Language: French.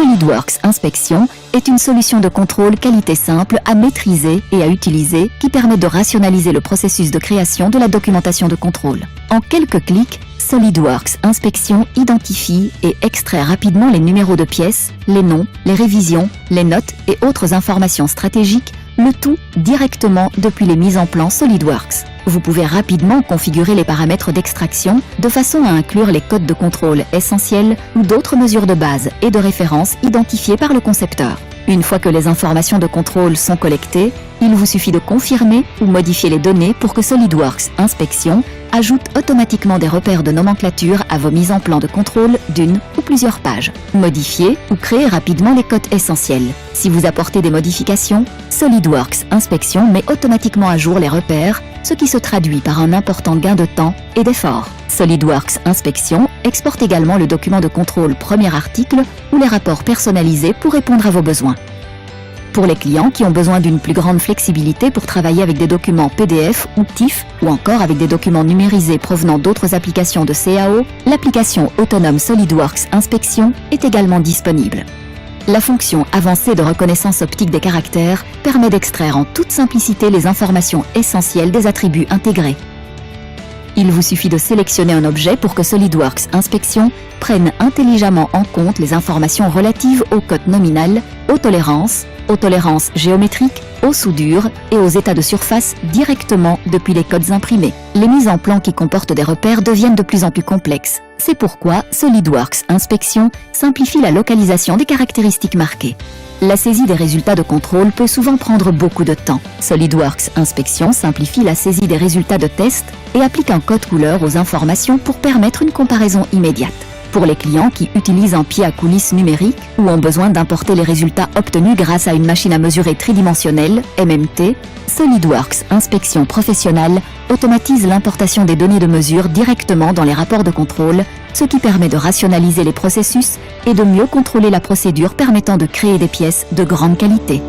SolidWorks Inspection est une solution de contrôle qualité simple à maîtriser et à utiliser qui permet de rationaliser le processus de création de la documentation de contrôle. En quelques clics, SolidWorks Inspection identifie et extrait rapidement les numéros de pièces, les noms, les révisions, les notes et autres informations stratégiques, le tout directement depuis les mises en plan SolidWorks. Vous pouvez rapidement configurer les paramètres d'extraction de façon à inclure les codes de contrôle essentiels ou d'autres mesures de base et de référence identifiées par le concepteur. Une fois que les informations de contrôle sont collectées, il vous suffit de confirmer ou modifier les données pour que SolidWorks Inspection ajoute automatiquement des repères de nomenclature à vos mises en plan de contrôle d'une ou plusieurs pages. Modifier ou créer rapidement les codes essentiels. Si vous apportez des modifications, SolidWorks Inspection met automatiquement à jour les repères, ce qui se traduit par un important gain de temps et d'effort. SolidWorks Inspection exporte également le document de contrôle premier article ou les rapports personnalisés pour répondre à vos besoins. Pour les clients qui ont besoin d'une plus grande flexibilité pour travailler avec des documents PDF ou TIFF ou encore avec des documents numérisés provenant d'autres applications de CAO, l'application autonome SolidWorks Inspection est également disponible. La fonction avancée de reconnaissance optique des caractères permet d'extraire en toute simplicité les informations essentielles des attributs intégrés. Il vous suffit de sélectionner un objet pour que SolidWorks Inspection prenne intelligemment en compte les informations relatives au code nominal, aux tolérances géométriques, aux soudures et aux états de surface directement depuis les codes imprimés. Les mises en plan qui comportent des repères deviennent de plus en plus complexes. C'est pourquoi SolidWorks Inspection simplifie la localisation des caractéristiques marquées. La saisie des résultats de contrôle peut souvent prendre beaucoup de temps. SolidWorks Inspection simplifie la saisie des résultats de test et applique un code couleur aux informations pour permettre une comparaison immédiate. Pour les clients qui utilisent un pied à coulisses numérique ou ont besoin d'importer les résultats obtenus grâce à une machine à mesurer tridimensionnelle, MMT, SolidWorks Inspection Professionnelle automatise l'importation des données de mesure directement dans les rapports de contrôle, ce qui permet de rationaliser les processus et de mieux contrôler la procédure permettant de créer des pièces de grande qualité.